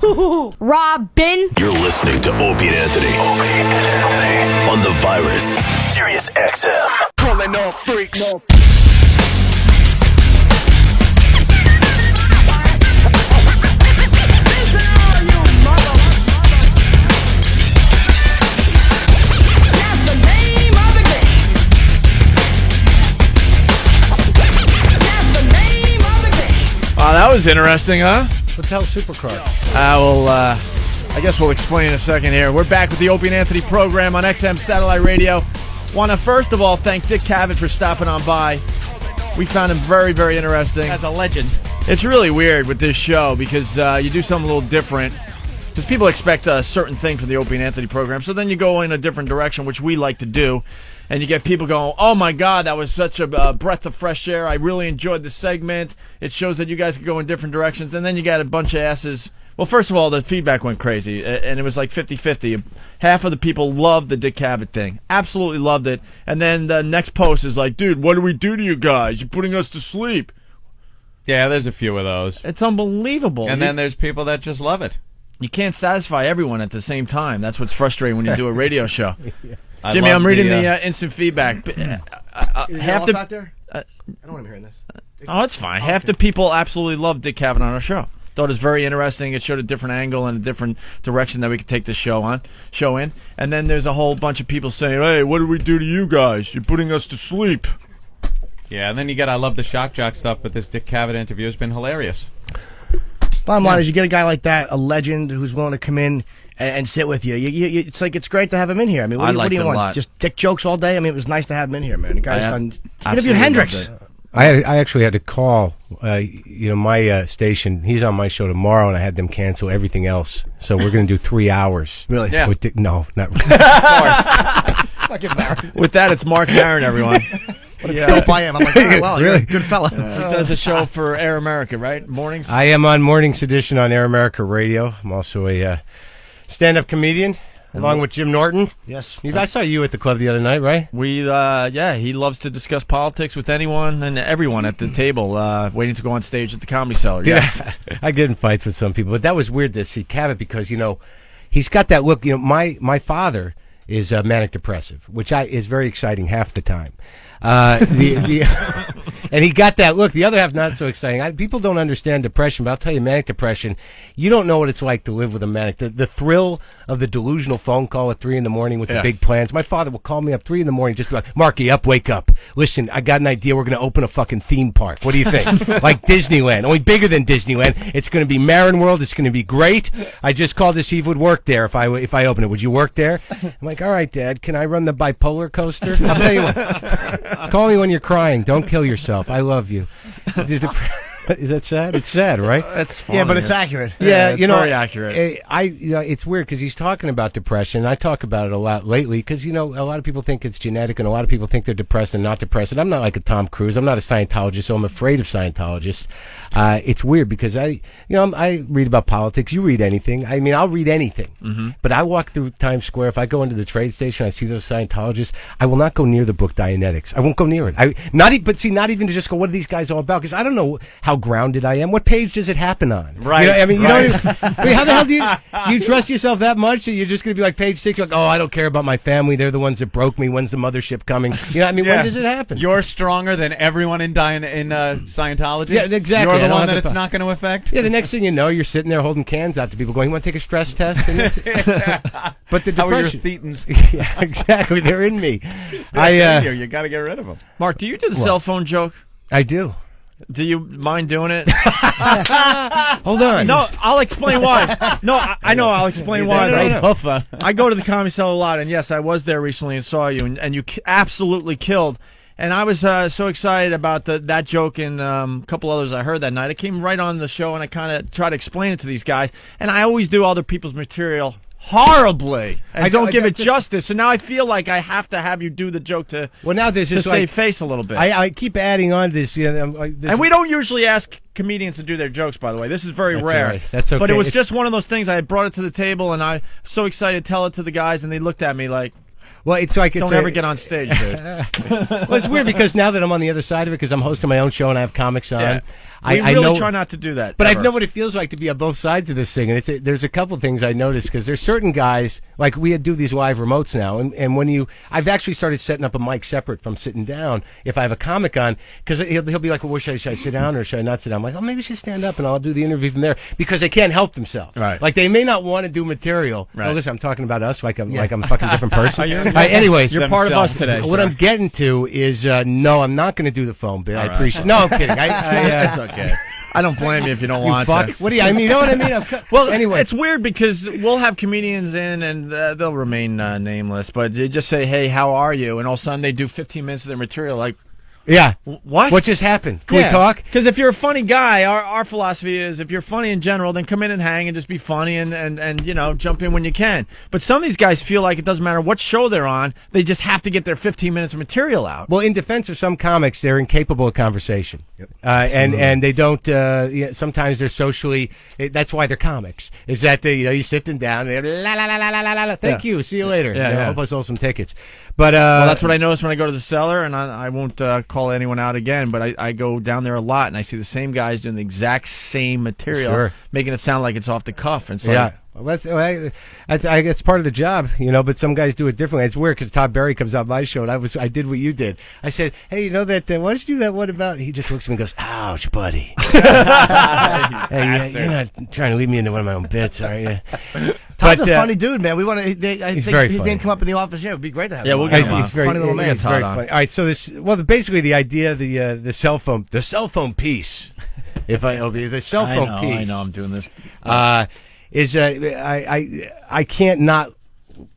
Robin. You're listening to Opie and Anthony. On the Virus, Sirius XM. Calling all freaks. Wow, that was interesting, huh? Hotel Supercar. I guess we'll explain in a second here. We're back with the Opie and Anthony program on XM Satellite Radio. Want to first of all thank Dick Cavett for stopping on by. We found him very, very interesting. As a legend. It's really weird with this show because you do something a little different. Because people expect a certain thing from the Opie and Anthony program, so then you go in a different direction, which we like to do. And you get people going, oh my God, that was such a breath of fresh air. I really enjoyed the segment. It shows that you guys can go in different directions. And then you got a bunch of asses. Well, first of all, the feedback went crazy, and it was like 50-50. Half of the people loved the Dick Cavett thing. Absolutely loved it. And then the next post is like, dude, what do we do to you guys? You're putting us to sleep. Yeah, there's a few of those. It's unbelievable. And then there's people that just love it. You can't satisfy everyone at the same time. That's what's frustrating when you do a radio show. Yeah. Jimmy, I'm reading the instant feedback. Half the out there? I don't want him hearing this. Oh, it's fine. Half the people absolutely love Dick Cavett on our show. Thought it was very interesting. It showed a different angle and a different direction that we could take the show in. And then there's a whole bunch of people saying, hey, what do we do to you guys? You're putting us to sleep. Yeah, and then you got I love the shock jock stuff, but this Dick Cavett interview has been hilarious. Bottom line is you get a guy like that, a legend who's willing to come in and sit with you. It's great to have him in here. I mean, what do you want? Just dick jokes all day? I mean, it was nice to have him in here, man. The guy's done. Interviewed Hendrix. I actually had to call, my station. He's on my show tomorrow, and I had them cancel everything else. So we're going to do 3 hours. Really? Yeah. No, not really. Of course. With that, it's Marc Maron, everyone. What a dope I am. I'm like, oh, well, really? You're a good fella. He does a show for Air America, right? Mornings? I am on Mornings Edition on Air America Radio. I'm also a stand-up comedian, along with Jim Norton. Yes. I saw you at the club the other night, right? He loves to discuss politics with anyone and everyone at the table, waiting to go on stage at the Comedy Cellar. Yeah. I get in fights with some people, but that was weird to see Cavett because, he's got that look. My father is manic depressive, which is very exciting half the time. And he got that look. The other half not so exciting. People don't understand depression, but I'll tell you, manic depression, you don't know what it's like to live with a manic. The thrill of the delusional phone call at 3 a.m. with the big plans. My father will call me up 3 a.m. just be like, Marky, wake up. Listen, I got an idea. We're going to open a fucking theme park. What do you think? Like Disneyland, only bigger than Disneyland. It's going to be Marin World. It's going to be great. I just called to see if it would work there if I open it. Would you work there? I'm like, all right, Dad, can I run the bipolar coaster? I'll tell you what. Call me when you're crying. Don't kill yourself. I love you. Is that sad? It's sad, right? That's funny. Yeah, but it's accurate. Yeah, it's very accurate. It's weird because he's talking about depression. I talk about it a lot lately because a lot of people think it's genetic, and a lot of people think they're depressed and not depressed. And I'm not like a Tom Cruise. I'm not a Scientologist, so I'm afraid of Scientologists. It's weird because I read about politics. You read anything. I mean, I'll read anything. Mm-hmm. But I walk through Times Square. If I go into the trade station, I see those Scientologists. I will not go near the book Dianetics. I won't go near it. Not even to just go, what are these guys all about? Because I don't know how grounded I am. What page does it happen on? Right. How the hell do you trust yourself that much that you're just going to be like page 6? Like, oh, I don't care about my family. They're the ones that broke me. When's the mothership coming? When does it happen? You're stronger than everyone in Scientology? Yeah, exactly. You're the one that it's not going to affect? Yeah, the next thing you know, you're sitting there holding cans out to people going, you want to take a stress test? But the depression. How are your thetans? Yeah, exactly. They're in me. You got to get rid of them. Mark, do you do the cell phone joke? I do. Do you mind doing it? Hold on. No, I'll explain why. No, I know I'll explain why. I go to the Comedy Cellar a lot, and yes, I was there recently and saw you, and you absolutely killed. And I was so excited about that joke and a couple others I heard that night. I came right on the show, and I kind of tried to explain it to these guys. And I always do other people's material horribly. I don't give it justice. So now I feel like I have to have you do the joke to save face a little bit. I keep adding on to this. And we don't usually ask comedians to do their jokes, by the way. This is very rare. Right. That's okay. But it was just one of those things. I brought it to the table, and I was so excited to tell it to the guys, and they looked at me like, well, it's like don't ever get on stage, dude. Well, it's weird because now that I'm on the other side of it, because I'm hosting my own show and I have comics on, We really try not to do that. But I know what it feels like to be on both sides of this thing. And there's a couple things I noticed, because there's certain guys, like we do these live remotes now, and when I've actually started setting up a mic separate from sitting down if I have a comic on, because he'll be like, well, where should I sit down or should I not sit down? I'm like, oh, maybe I should stand up and I'll do the interview from there, because they can't help themselves. Right. Like they may not want to do material. Right. Oh, listen, I'm talking about us like I'm a fucking different person. Anyways, you're part of us today. What I'm getting to is, no, I'm not going to do the phone bit. I appreciate. No, I'm kidding. It's okay. I don't blame you if you don't want to. What do you? You know what I mean? Well, anyway, it's weird because we'll have comedians in and they'll remain nameless, but they just say, "Hey, how are you?" And all of a sudden they do 15 minutes of their material, like. Yeah. What? What just happened? Can we talk? Because if you're a funny guy, our philosophy is if you're funny in general, then come in and hang and just be funny and jump in when you can. But some of these guys feel like it doesn't matter what show they're on, they just have to get their 15 minutes of material out. Well, in defense of some comics, they're incapable of conversation. Yep. And they don't, sometimes they're socially, that's why they're comics, is that, you sit them down, and they're la la la la la la la, thank you, see you later. I hope I sold some tickets. But well, that's what I notice when I go to the cellar, and I won't call anyone out again, but I go down there a lot, and I see the same guys doing the exact same material, making it sound like it's off the cuff. And so well, that's part of the job, but some guys do it differently. It's weird because Todd Berry comes on my show, and I did what you did. I said, hey, you know that, why did you do that one about? He just looks at me and goes, ouch, buddy. Hey, you're not trying to lead me into one of my own bits, are you? Todd's a funny dude, man. We want to. I think very his funny. name come up in the office. Yeah, it'd be great to have. Yeah, him. we'll get him. He's very funny little man. He's very funny. All right, so basically the idea, the cell phone piece. The cell phone piece. I know, I'm doing this. Is I can't not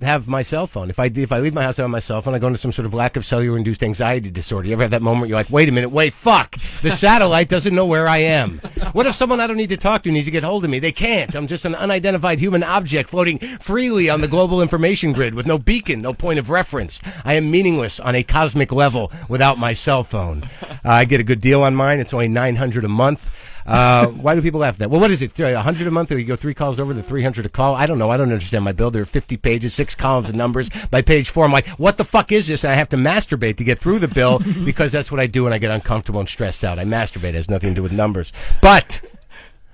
have my cell phone. If I leave my house, I have my cell phone. I go into some sort of lack of cellular-induced anxiety disorder. You ever have that moment you're like, wait a minute, fuck, the satellite doesn't know where I am. What if someone I don't need to talk to needs to get hold of me? They can't. I'm just an unidentified human object floating freely on the global information grid with no beacon, no point of reference. I am meaningless on a cosmic level without my cell phone. I get a good deal on mine. It's only $900 a month. Why do people laugh at that? Well, what is it? $100 a month, or you go 3 calls over, the $300 a call? I don't know. I don't understand my bill. There are 50 pages, 6 columns of numbers. By page 4, I'm like, what the fuck is this? And I have to masturbate to get through the bill because that's what I do when I get uncomfortable and stressed out. I masturbate. It has nothing to do with numbers. But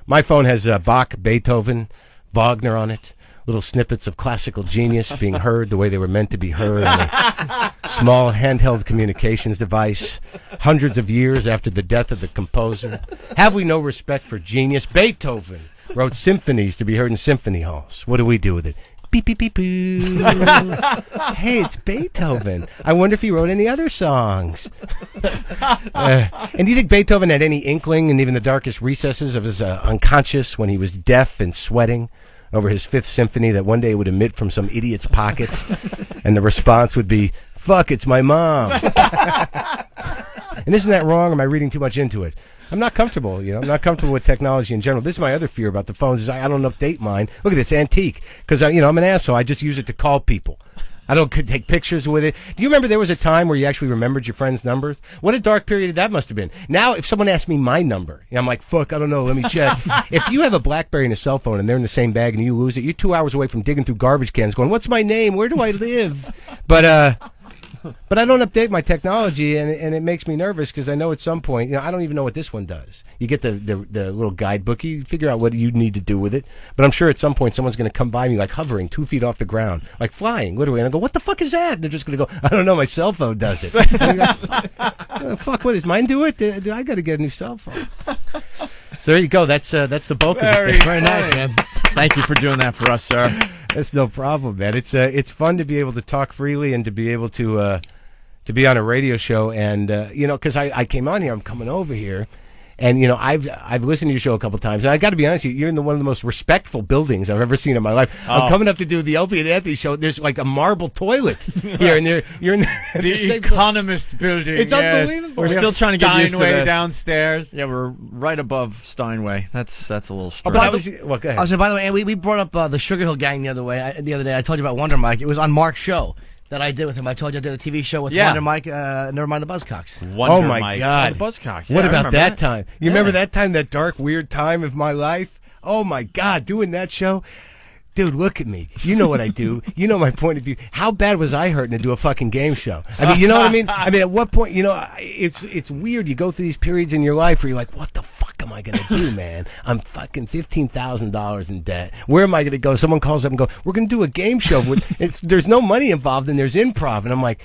my phone has Bach, Beethoven, Wagner on it. Little snippets of classical genius being heard the way they were meant to be heard on a small handheld communications device hundreds of years after the death of the composer. Have we no respect for genius? Beethoven wrote symphonies to be heard in symphony halls. What do we do with it? Beep, beep, beep, boo. Hey, it's Beethoven. I wonder if he wrote any other songs. And do you think Beethoven had any inkling in even the darkest recesses of his unconscious when he was deaf and sweating over his 5th symphony that one day it would emit from some idiot's pocket, and the response would be, fuck, it's my mom. And isn't that wrong? Am I reading too much into it? I'm not comfortable, I'm not comfortable with technology in general. This is my other fear about the phones, is I don't update mine. Look at this, antique, because I'm an asshole. I just use it to call people. I don't take pictures with it. Do you remember there was a time where you actually remembered your friends' numbers? What a dark period that must have been. Now, if someone asks me my number, I'm like, fuck, I don't know, let me check. If you have a BlackBerry and a cell phone and they're in the same bag and you lose it, you're 2 hours away from digging through garbage cans going, what's my name? Where do I live? But I don't update my technology, and it makes me nervous because I know at some point, I don't even know what this one does. You get the little guidebook, you figure out what you need to do with it. But I'm sure at some point someone's going to come by me like hovering 2 feet off the ground, like flying, literally. And I go, what the fuck is that? And they're just going to go, I don't know, my cell phone does it. Fuck, what does mine do it? I got to get a new cell phone. So there you go. That's the bulk of it. Very nice, man. Thank you for doing that for us, sir. That's no problem, man. It's fun to be able to talk freely and to be able to be on a radio show, and because I came on here, I'm coming over here, and I've listened to your show a couple times, and I got to be honest with you, you're in one of the most respectful buildings I've ever seen in my life. I'm coming up to do the Opie and Anthony show. There's like a marble toilet here, and you're in the Economist building. It's unbelievable. We're still trying to get used to Steinway this. downstairs. Yeah, we're right above Steinway. That's a little strange. Go ahead. I was by the way, we brought up the Sugar Hill Gang the other day. I told you about Wonder Mike. It was on Mark's show that I did with him. I told you I did a TV show with Wonder Mike. Never mind the Buzzcocks. Oh my God, the Buzzcocks. What about that time? You remember that time, that dark, weird time of my life? Oh my God, doing that show. dude, look at me. You know what I do. You know my point of view. How bad was I hurting to do a fucking game show? I mean, you know what I mean? I mean, at what point, it's weird. You go through these periods in your life where you're like, what the fuck am I going to do, man? I'm fucking $15,000 in debt. Where am I going to go? Someone calls up and go, we're going to do a game show. There's no money involved and there's improv. And I'm like,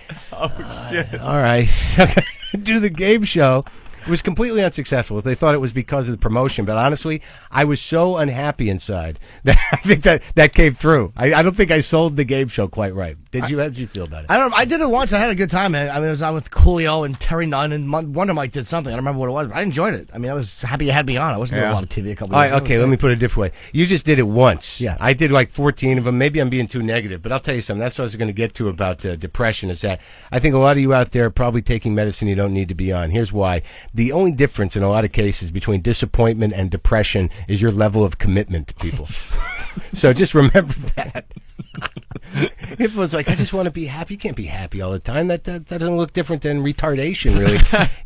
shit. All right. Do the game show. It was completely unsuccessful. They thought it was because of the promotion, but honestly, I was so unhappy inside that I think that came through. I don't think I sold the game show quite right. Did you? How did you feel about it? I don't know. I did it once. I had a good time. I mean, I was on with Coolio and Terry Nunn, and Wonder Mike did something. I don't remember what it was, but I enjoyed it. I mean, I was happy you had me on. I wasn't doing a lot of TV a couple of years ago. Okay, let me put it a different way. You just did it once. Yeah. I did like 14 of them. Maybe I'm being too negative, but I'll tell you something. That's what I was going to get to about depression is that I think a lot of you out there are probably taking medicine you don't need to be on. Here's why. The only difference in a lot of cases between disappointment and depression is your level of commitment to people. So just remember that. If it was like, I just want to be happy, you can't be happy all the time. That doesn't look different than retardation, really.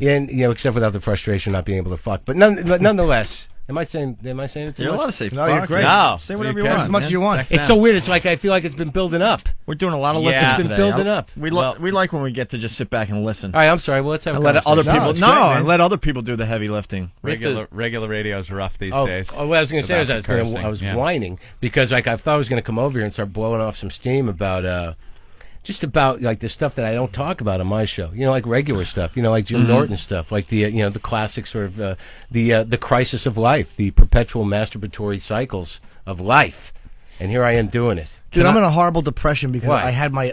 And except without the frustration not being able to fuck. But nonetheless, am I saying it too much? You're allowed to say fuck. No, you're great. No, say whatever you want. As much as you want. It's so weird. It's like I feel like it's been building up. We're doing a lot of listening It's been today. building up. We like when we get to just sit back and listen. All right, I'm sorry. Well, let's have And a let other conversation. people. No, it's great, man. Let other people do the heavy lifting. Regular radio is rough these days. Oh, what I was going to say is I was Yeah. whining because I thought I was going to come over here and start blowing off some steam about just about like the stuff that I don't talk about on my show. Like regular stuff. Like Jim Norton stuff, like the the classic sort of the crisis of life, the perpetual masturbatory cycles of life. And here I am doing it. Dude, I'm in a horrible depression because Why? I had my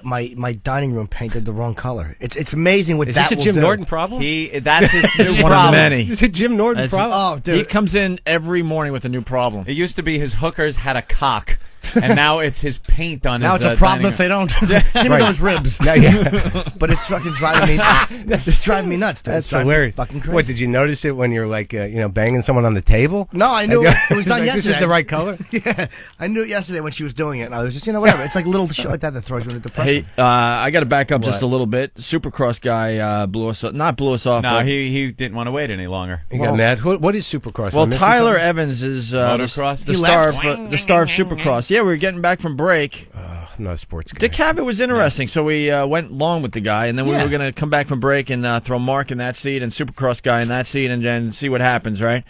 dining room painted the wrong color. It's amazing what Is that this a will Jim do. Norton problem? That's his new one of problem. many. Is it Jim Norton problem? Oh, dude. He comes in every morning with a new problem. It used to be his hookers had a cock, and now it's his paint on Now his it's a problem dining if they room. don't. Give me Right. those ribs. But it's fucking driving me. It's driving me nuts, dude. That's It's driving me hilarious. Fucking crazy. What, did you notice it when you're like, banging someone on the table? No, I knew it was done Like, yesterday. This is the right color? Yeah, I knew it yesterday when she was doing it, and I was just, whatever. It's like little shit like that throws you into depression. Hey, I got to back up just a little bit. Supercross guy blew us off. Not blew us off. No, but, he didn't want to wait any longer. He got mad. What is Supercross? well, Am I missing Tyler something? Evans is Motocross? the He star left. of the star of Supercross. Yeah, we were getting back from break. I'm not a sports guy. Dick Cavett was interesting, so we went long with the guy, and then we were going to come back from break and throw Mark in that seat and Supercross guy in that seat and then see what happens, right?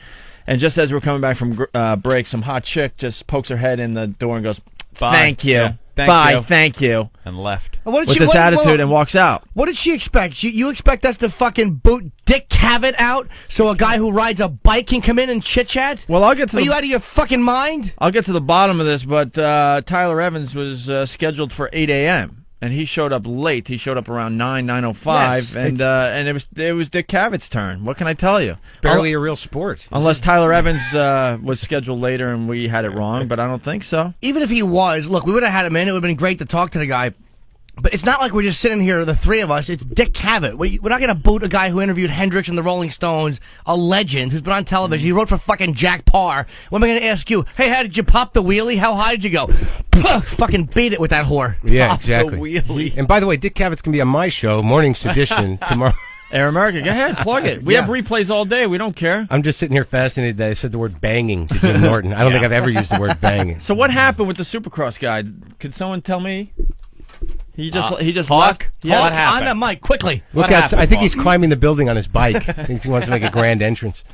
And just as we're coming back from break, some hot chick just pokes her head in the door and goes, Bye. "Thank you, Yeah, thank bye, you." thank you," And left. What did with she- this what- attitude and walks out. What did she expect? You expect us to fucking boot Dick Cavett out so a guy who rides a bike can come in and chit chat? Well, I'll get to Are you out of your fucking mind? I'll get to the bottom of this, but Tyler Evans was scheduled for 8 a.m. and he showed up late. He showed up around 9:05, Yes, and it was Dick Cavett's turn. What can I tell you? Barely a real sport. Unless Tyler Evans was scheduled later and we had it wrong, but I don't think so. Even if he was, look, we would have had him in. It would have been great to talk to the guy. But it's not like we're just sitting here, the three of us. It's Dick Cavett. We're not going to boot a guy who interviewed Hendrix and the Rolling Stones, a legend who's been on television. He wrote for fucking Jack Parr. What am I going to ask you? Hey, how did you pop the wheelie? How high did you go? Fucking beat it with that whore. Yeah, Pop the exactly. wheelie. And by the way, Dick Cavett's going to be on my show, Morning Sedition, tomorrow. Air America, go ahead, plug it. We Yeah. have replays all day. We don't care. I'm just sitting here fascinated that I said the word banging to Jim Norton. I don't think I've ever used the word banging. So what happened with the Supercross guy? Could someone tell me? He just Hulk? left. Yeah. What On happened? that mic, quickly. Look What out! happened, I think he's Paul? climbing the building on his bike. He wants to make a grand entrance.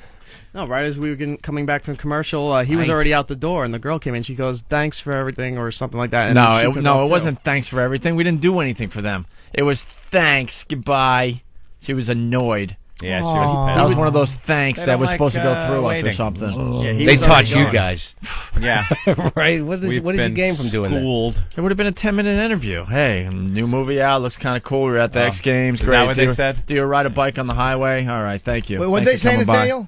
No, right as we were coming back from commercial, he was already out the door, and the girl came in. She goes, "Thanks for everything," or something like that. And No, she it, took no, off it too. wasn't. Thanks for everything. We didn't do anything for them. It was thanks, goodbye. She was annoyed. Yeah, she That was was one of those thanks They that don't was like, supposed to go through us or waiting. something. Yeah, he They was taught already you gone. guys, Yeah. right? What is We've you been gain from doing that? schooled. It would have been a 10-minute interview. Hey, new movie out. Looks kind of cool. We're at the X Games. Is Great. that what they said? Do you ride a bike on the highway? All right, thank you. Wait, what'd they Thanks for say, coming by. Nathaniel?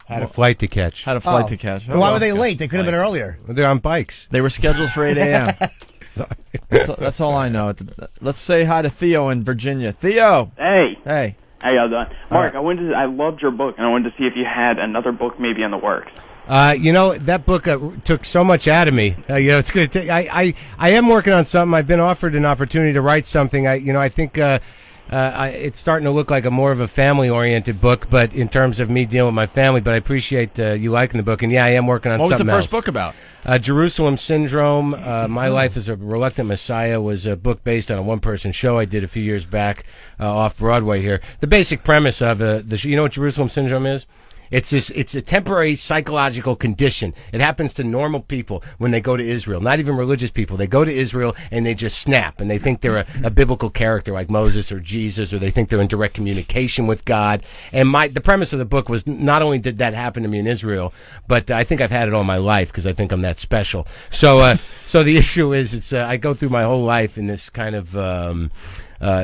Had a flight to catch. Had a flight to catch. Why were they late? They could have been earlier. They're on bikes. They were scheduled for 8 a.m. That's all I know. Let's say hi to Theo in Virginia. Theo. Hey, Hey. how y'all doing? Mark, I loved your book, and I wanted to see if you had another book maybe in the works. That book took so much out of me. It's going to take. I am working on something. I've been offered an opportunity to write something. I think it's starting to look like a more of a family-oriented book, but in terms of me dealing with my family. But I appreciate you liking the book, and yeah, I am working on something else. What was the first book about? Jerusalem Syndrome. My Life as a Reluctant Messiah was a book based on a one-person show I did a few years back off Broadway here. The basic premise of you know what Jerusalem Syndrome is? It's a temporary psychological condition. It happens to normal people when they go to Israel, not even religious people. They go to Israel and they just snap, and they think they're a biblical character like Moses or Jesus, or they think they're in direct communication with God. And the premise of the book was not only did that happen to me in Israel, but I think I've had it all my life because I think I'm that special. So the issue is, I go through my whole life in this kind of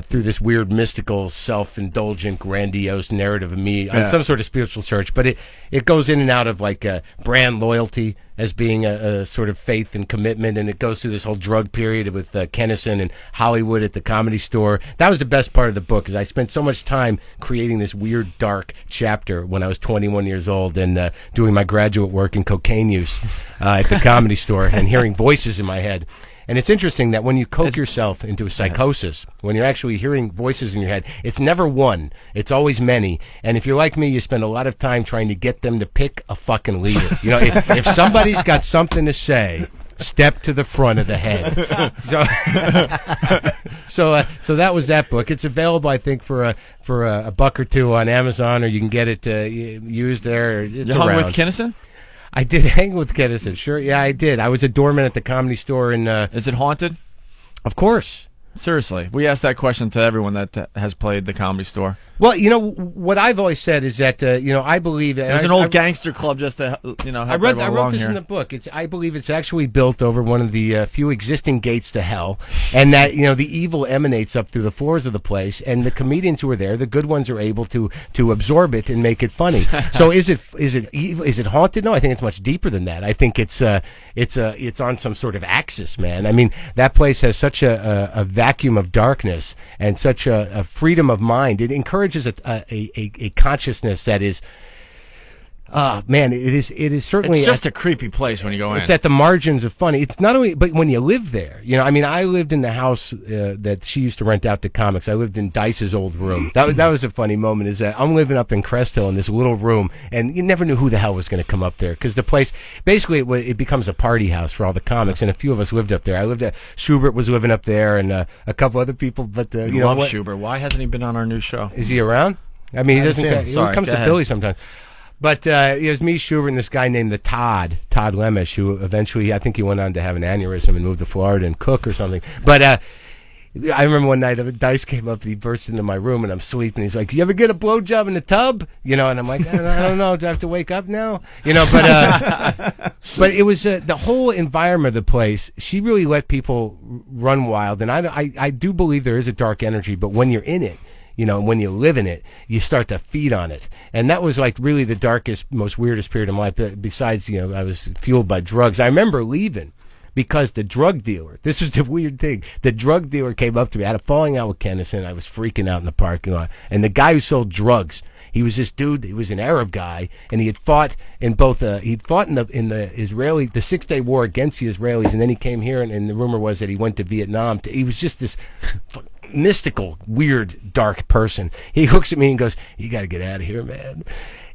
through this weird, mystical, self-indulgent, grandiose narrative of me on some sort of spiritual search. But it goes in and out of like brand loyalty as being a sort of faith and commitment, and it goes through this whole drug period with Kennison and Hollywood at the Comedy Store. That was the best part of the book, because I spent so much time creating this weird, dark chapter when I was 21 years old and doing my graduate work in cocaine use at the Comedy Store and hearing voices in my head. And it's interesting that when you coke yourself into a psychosis, when you're actually hearing voices in your head, it's never one. It's always many. And if you're like me, you spend a lot of time trying to get them to pick a fucking leader. You know, if somebody's got something to say, step to the front of the head. So that was that book. It's available, I think, for a buck or two on Amazon, or you can get it used there. It's hung around. with Kennison? I did hang with Kennison, sure. Yeah, I did. I was a doorman at the Comedy Store. Is it haunted? Of course. Seriously. We ask that question to everyone that has played the Comedy Store. Well, you know, what I've always said is that, I believe... There's an old gangster club just to, help I wrote this in the book. I believe it's actually built over one of the few existing gates to hell, and that, the evil emanates up through the floors of the place, and the comedians who are there, the good ones, are able to absorb it and make it funny. So is it haunted? No, I think it's much deeper than that. I think it's on some sort of axis, man. I mean, that place has such a vacuum of darkness and such a freedom of mind. It encourages a consciousness that is, man, it is certainly... It's just a creepy place when you go in. It's at the margins of funny. It's not only, but when you live there, I mean, I lived in the house that she used to rent out to comics. I lived in Dice's old room. That was a funny moment, is that I'm living up in Crest Hill in this little room, and you never knew who the hell was going to come up there, because the place, basically, it becomes a party house for all the comics, and a few of us lived up there. Schubert was living up there, and a couple other people, but, you know what? Schubert. Why hasn't he been on our new show? Is he around? I mean, he doesn't. He comes to Philly sometimes. But it was me, Schubert, and this guy named Todd Lemish, who eventually, I think he went on to have an aneurysm and moved to Florida and cook or something. But I remember one night, Dice came up, he burst into my room, and I'm sleeping. He's like, "Do you ever get a blowjob in the tub?" And I'm like, I don't know. Do I have to wake up now? But it was the whole environment of the place. She really let people run wild, and I do believe there is a dark energy, but when you're in it, when you live in it, you start to feed on it. And that was like really the darkest, most weirdest period of my life. Besides, I was fueled by drugs. I remember leaving because the drug dealer, this was the weird thing, the drug dealer came up to me. I had a falling out with Kennison. I was freaking out in the parking lot. And the guy who sold drugs, he was this dude, he was an Arab guy, and he had fought in both, he'd fought in the Israeli, the 6-Day War against the Israelis, and then he came here, and the rumor was that he went to Vietnam. He was just this mystical, weird, dark person. He looks at me and goes, "You got to get out of here, man."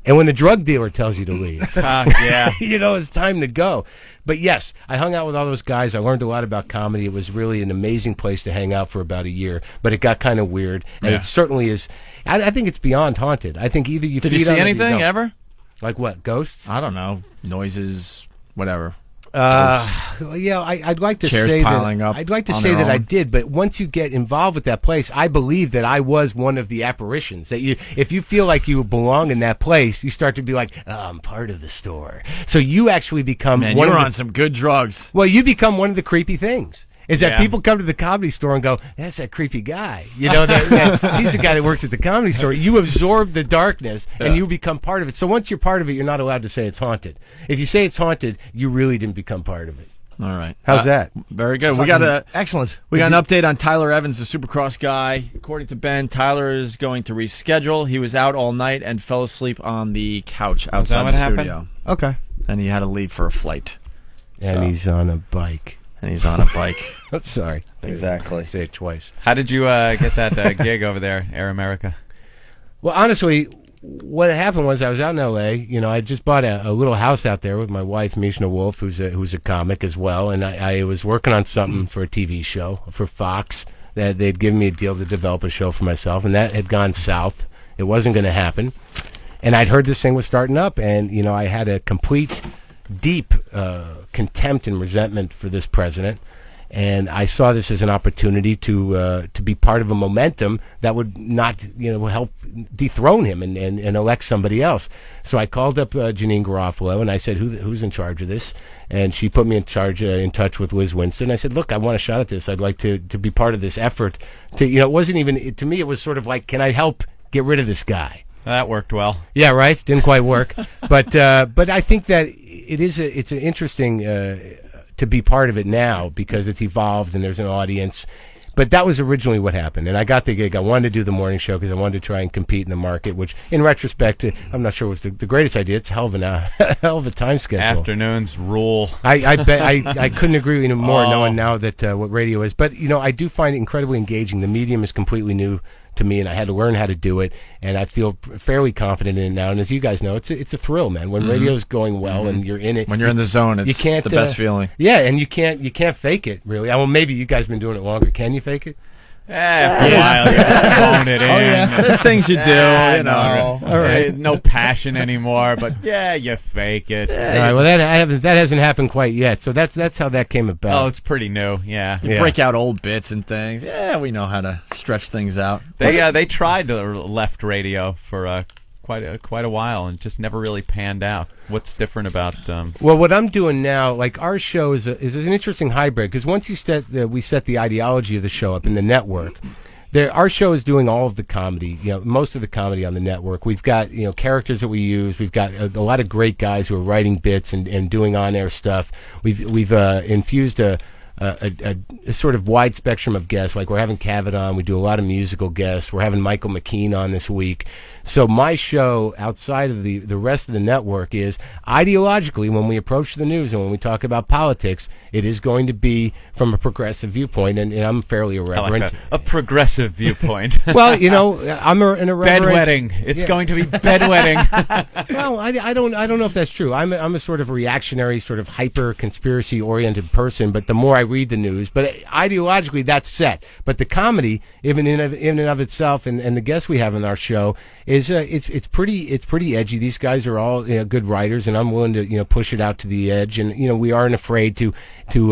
And when the drug dealer tells you to leave, yeah, it's time to go. But yes, I hung out with all those guys. I learned a lot about comedy. It was really an amazing place to hang out for about a year. But it got kind of weird, and it certainly is. I think it's beyond haunted. I think either you did you see anything ever? Like what? Ghosts? I don't know. Noises, whatever. Yeah, I'd like to Chairs say piling that up I'd like to say that I did, but once you get involved with that place, I believe that I was one of the apparitions. That if you feel like you belong in that place, you start to be like, "Oh, I'm part of the store." So you actually become Man, you're on some good drugs. Well, you become one of the creepy things. Is that people come to the Comedy Store and go, "That's that creepy guy." He's the guy that works at the Comedy Store. You absorb the darkness and you become part of it. So once you're part of it, you're not allowed to say it's haunted. If you say it's haunted, you really didn't become part of it. All right. How's that? Very good. We got excellent. We got an update on Tyler Evans, the Supercross guy. According to Ben, Tyler is going to reschedule. He was out all night and fell asleep on the couch outside the studio. Okay. And he had to leave for a flight. And he's on a bike. And he's on a bike. I'm sorry. Exactly. Say it twice. How did you get that gig over there, Air America? Well, honestly, what happened was I was out in L.A. You know, I just bought a little house out there with my wife, Mishna Wolf, who's a comic as well, and I was working on something for a TV show for Fox. That they'd given me a deal to develop a show for myself, and that had gone south. It wasn't going to happen, and I'd heard this thing was starting up, and you know, I had a complete, deep contempt and resentment for this president. And I saw this as an opportunity to be part of a momentum that would not, help dethrone him and elect somebody else. So I called up Janine Garofalo and I said, "Who's in charge of this?" And she put me in touch with Liz Winston. I said, "Look, I want a shot at this. I'd like to be part of this effort." It wasn't even to me. It was sort of like, can I help get rid of this guy? That worked well. Yeah, right. Didn't quite work, but I think that it's an interesting. To be part of it now because it's evolved and there's an audience. But that was originally what happened. And I got the gig. I wanted to do the morning show because I wanted to try and compete in the market, which in retrospect, I'm not sure was the greatest idea. It's a hell of a time schedule. Afternoons rule. I couldn't agree with you more knowing now that what radio is. But, I do find it incredibly engaging. The medium is completely new to me, and I had to learn how to do it, and I feel fairly confident in it now. And as you guys know, it's a thrill, man. When radio's going well and you're in it, when you're in the zone, it's the best feeling. Yeah, and you can't fake it really. Well, maybe you guys have been doing it longer. Can you fake it? After a while, you're phone it in. Oh, yeah. There's things you do. All right. No passion anymore, but yeah, you fake it. All right. Well, that hasn't happened quite yet. So that's how that came about. Oh, it's pretty new. Yeah. You break out old bits and things. Yeah, we know how to stretch things out. They tried left radio for quite a while and just never really panned out. What's different about? Well, what I'm doing now, like our show is an interesting hybrid because once we set the ideology of the show up in the network. Our show is doing all of the comedy, most of the comedy on the network. We've got, characters that we use. We've got a lot of great guys who are writing bits and doing on-air stuff. We've infused a sort of wide spectrum of guests. Like we're having Kavanaugh on. We do a lot of musical guests. We're having Michael McKean on this week. So my show outside of the rest of the network is ideologically when we approach the news and when we talk about politics, it is going to be from a progressive viewpoint, and I'm fairly irreverent. I like that. A progressive viewpoint. Well, I'm an irreverent. Bedwetting. It's going to be bedwetting. Well, I don't know if that's true. I'm a sort of reactionary, sort of hyper conspiracy oriented person. But the more I read the news, but ideologically that's set. But the comedy, even in and of itself, and the guests we have in our show is it's pretty edgy. These guys are all good writers, and I'm willing to push it out to the edge. And we aren't afraid to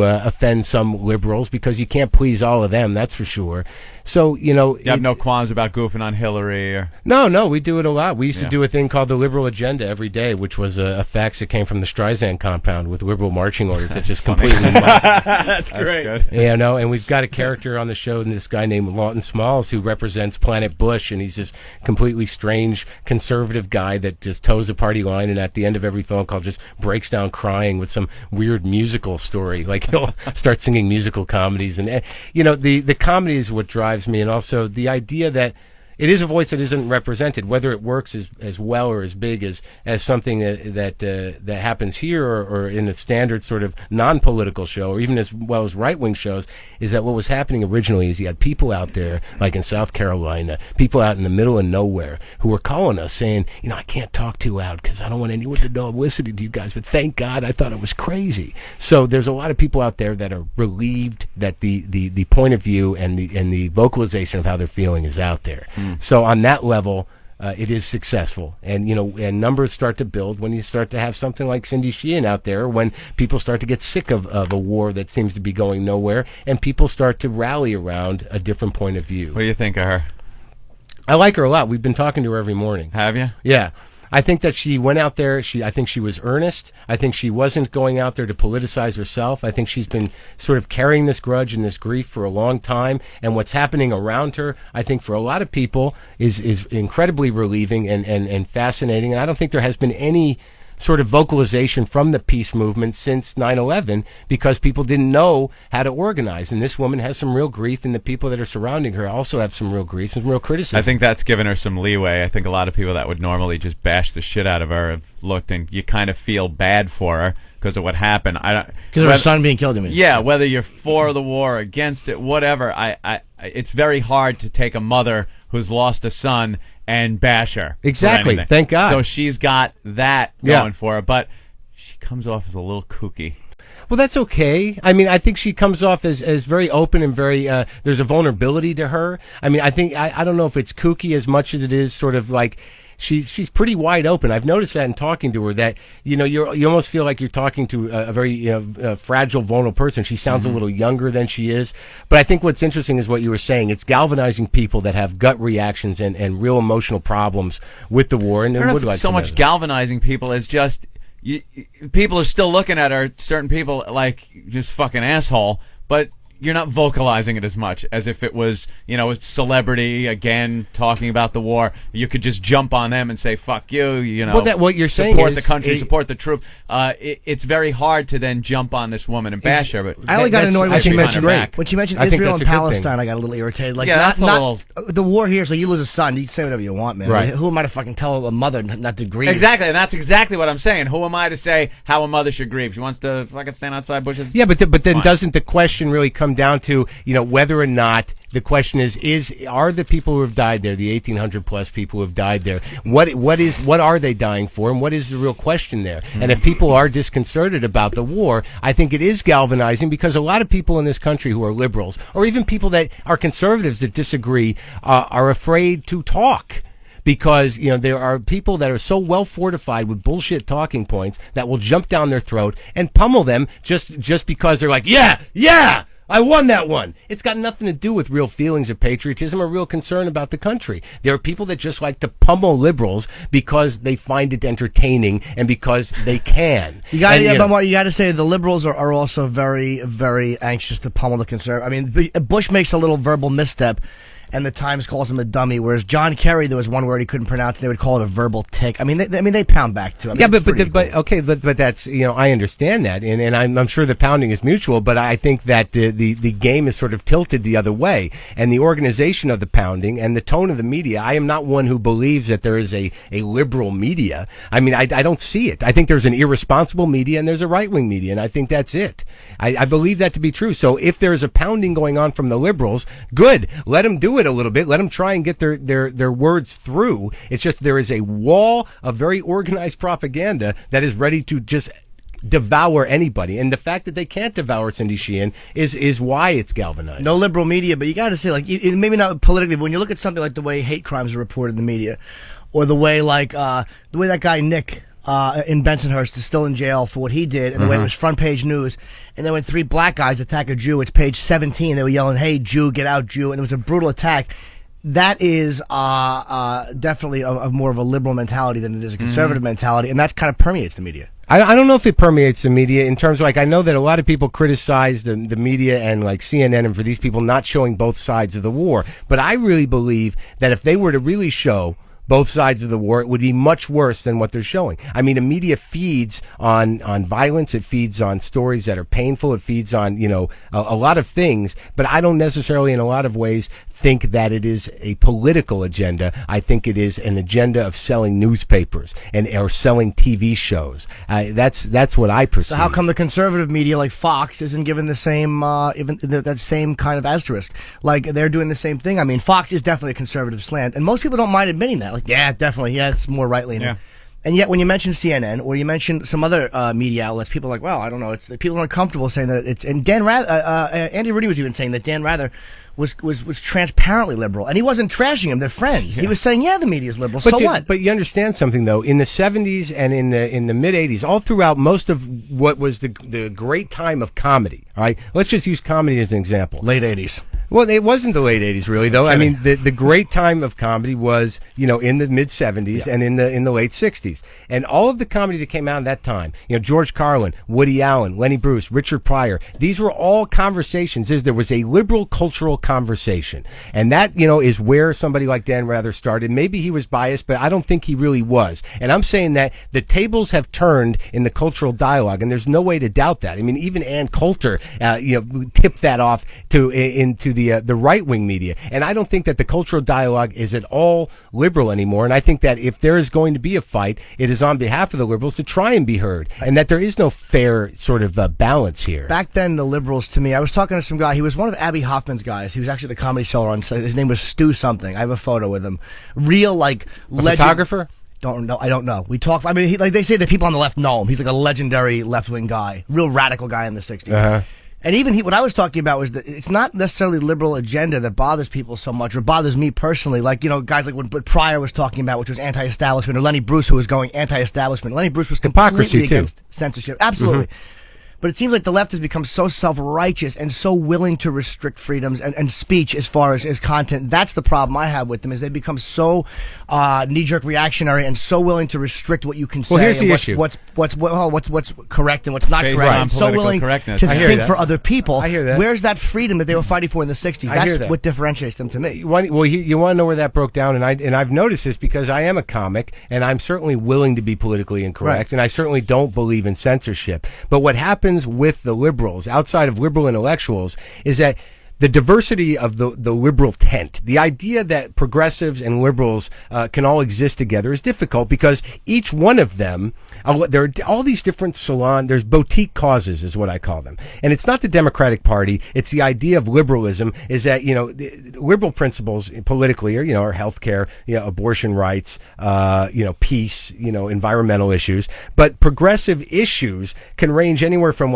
offend some liberals because you can't please all of them. That's for sure. So you have no qualms about goofing on Hillary or no, we do it a lot. We used to do a thing called the Liberal Agenda every day, which was a fax that came from the Streisand compound with liberal marching orders that just completely. That's great. Good. And we've got a character on the show, this guy named Lawton Smalls, who represents Planet Bush, and he's this completely strange conservative guy that just toes the party line, and at the end of every phone call just breaks down crying with some weird musical story. Like he'll start singing musical comedies, and the comedy is what drives me, and also the idea that it is a voice that isn't represented, whether it works as well or as big as something that happens here or in a standard sort of non-political show, or even as well as right-wing shows, is that what was happening originally is you had people out there, like in South Carolina, people out in the middle of nowhere who were calling us saying, I can't talk too loud because I don't want anyone to know I'm listening to you guys, but thank God, I thought it was crazy. So there's a lot of people out there that are relieved that the point of view and the vocalization of how they're feeling is out there. So on that level, it is successful, and and numbers start to build when you start to have something like Cindy Sheehan out there. When people start to get sick of a war that seems to be going nowhere, and people start to rally around a different point of view. What do you think of her? I like her a lot. We've been talking to her every morning. Have you? Yeah. I think that she went out there. I think she was earnest. I think she wasn't going out there to politicize herself. I think she's been sort of carrying this grudge and this grief for a long time. And what's happening around her, I think for a lot of people, is incredibly relieving and fascinating. And I don't think there has been any sort of vocalization from the peace movement since 9/11 because people didn't know how to organize. And this woman has some real grief, and the people that are surrounding her also have some real grief and some real criticism. I think that's given her some leeway. I think a lot of people that would normally just bash the shit out of her have looked, and you kind of feel bad for her because of what happened. Because of her son being killed, I mean. Yeah, whether you're for the war or against it, whatever. It's very hard to take a mother who's lost a son and bash her. Exactly. Thank God. So she's got that going for her, but she comes off as a little kooky. Well, that's okay. I mean, I think she comes off as very open and very, there's a vulnerability to her. I mean, I don't know if it's kooky as much as it is sort of like, she's pretty wide open. I've noticed that in talking to her that, you almost feel like you're talking to a very fragile, vulnerable person. She sounds a little younger than she is. But I think what's interesting is what you were saying. It's galvanizing people that have gut reactions and real emotional problems with the war. And I don't know if so much galvanizing people as just, people are still looking at her, certain people, like just fucking asshole, but you're not vocalizing it as much as if it was, a celebrity again talking about the war. You could just jump on them and say "fuck you," Well, what you're saying support is the country, support the troop. It's very hard to then jump on this woman and bash her. But I only got annoyed when she mentioned Israel and Palestine. Thing. I got a little irritated. Like, that's not the war here. So you lose a son, you can say whatever you want, man. Right. Who am I to fucking tell a mother not to grieve? Exactly, and that's exactly what I'm saying. Who am I to say how a mother should grieve? She wants to fucking stand outside bushes. Yeah, but then doesn't the question really come down to whether or not the question are the people who have died there, the 1,800 plus people who have died there, what are they dying for, and what is the real question there? And if people are disconcerted about the war, I think it is galvanizing, because a lot of people in this country who are liberals, or even people that are conservatives that disagree, are afraid to talk. Because, there are people that are so well fortified with bullshit talking points that will jump down their throat and pummel them just because they're like, yeah, I won that one. It's got nothing to do with real feelings of patriotism or real concern about the country. There are people that just like to pummel liberals because they find it entertaining and because they can. You got to say the liberals are also very, very anxious to pummel the conservatives. I mean, Bush makes a little verbal misstep, and the Times calls him a dummy. Whereas John Kerry, there was one word he couldn't pronounce, and they would call it a verbal tick. I mean, they pound back too. I mean, but that's I understand that, and I'm sure the pounding is mutual. But I think that the game is sort of tilted the other way, and the organization of the pounding and the tone of the media. I am not one who believes that there is a liberal media. I mean, I don't see it. I think there's an irresponsible media and there's a right wing media, and I think that's it. I believe that to be true. So if there is a pounding going on from the liberals, good. Let them do it a little bit. Let them try and get their words through. It's just there is a wall of very organized propaganda that is ready to just devour anybody, and the fact that they can't devour Cindy Sheehan is why it's galvanized. No liberal media, but you got to say, like, maybe not politically, but when you look at something like the way hate crimes are reported in the media, or the way that guy Nick in Bensonhurst is still in jail for what he did, and the way it was front page news. And then when 3 black guys attack a Jew, it's page 17. They were yelling, "Hey, Jew, get out, Jew!" And it was a brutal attack. That is definitely a more of a liberal mentality than it is a conservative mentality, and that kind of permeates the media. I don't know if it permeates the media in terms of, like, I know that a lot of people criticize the media and like CNN and for these people not showing both sides of the war. But I really believe that if they were to really show both sides of the war, it would be much worse than what they're showing. I mean, the media feeds on violence. It feeds on stories that are painful. It feeds on, a lot of things. But I don't necessarily, in a lot of ways, think that it is a political agenda. I think it is an agenda of selling newspapers or selling TV shows. That's what I perceive. So how come the conservative media, like Fox, isn't given the same that same kind of asterisk? Like, they're doing the same thing. I mean, Fox is definitely a conservative slant, and most people don't mind admitting that. Like, yeah, definitely, yeah, it's more right-leaning. Yeah. And yet, when you mention CNN or you mention some other media outlets, people are like, well, I don't know. People are uncomfortable saying that it's. And Dan Rather, Andy Rudy was even saying that Dan Rather was transparently liberal, and he wasn't trashing him. They're friends. Yeah. He was saying, yeah, the media is liberal. So what? But you understand something, though. In the 70s and in the mid 80s, all throughout most of what was the great time of comedy. All right, let's just use comedy as an example. Late 80s. Well, it wasn't the late 80s, really, though. I mean, the great time of comedy was, in the mid 70s and in the late 60s. And all of the comedy that came out at that time, George Carlin, Woody Allen, Lenny Bruce, Richard Pryor, these were all conversations. There was a liberal cultural conversation. And that, is where somebody like Dan Rather started. Maybe he was biased, but I don't think he really was. And I'm saying that the tables have turned in the cultural dialogue, and there's no way to doubt that. I mean, even Ann Coulter, tipped that off into the right wing media. And I don't think that the cultural dialogue is at all liberal anymore. And I think that if there is going to be a fight, it is on behalf of the liberals to try and be heard, and that there is no fair sort of balance here. Back then, the liberals, to me, I was talking to some guy. He was one of Abby Hoffman's guys. He was actually the Comedy Cellar on. His name was Stu something. I have a photo with him. Real photographer. Don't know. I don't know. We talk. I mean, they say that people on the left know him. He's like a legendary left-wing guy, real radical guy in the '60s. Uh-huh. And even what I was talking about was that it's not necessarily liberal agenda that bothers people so much, or bothers me personally. Like, guys like what Pryor was talking about, which was anti-establishment, or Lenny Bruce, who was going anti-establishment. Lenny Bruce was completely against censorship. Absolutely. Mm-hmm. But it seems like the left has become so self-righteous and so willing to restrict freedoms and speech as far as content. That's the problem I have with them, is they become so knee-jerk reactionary and so willing to restrict what you can say. Well, here's the issue. What's correct and what's not Based correct. on And so willing correctness. to think for other people. I hear that. Where's that freedom that they were fighting for in the 60s? That's what differentiates them to me. Well, you want to know where that broke down, and I've noticed this because I am a comic, and I'm certainly willing to be politically incorrect, and I certainly don't believe in censorship. But what happens with the liberals, outside of liberal intellectuals, is that the diversity of the liberal tent, the idea that progressives and liberals can all exist together, is difficult because each one of them, there are all these different there's boutique causes is what I call them. And it's not the Democratic Party, it's the idea of liberalism, is that, the liberal principles politically are healthcare, abortion rights, peace, environmental issues. But progressive issues can range anywhere from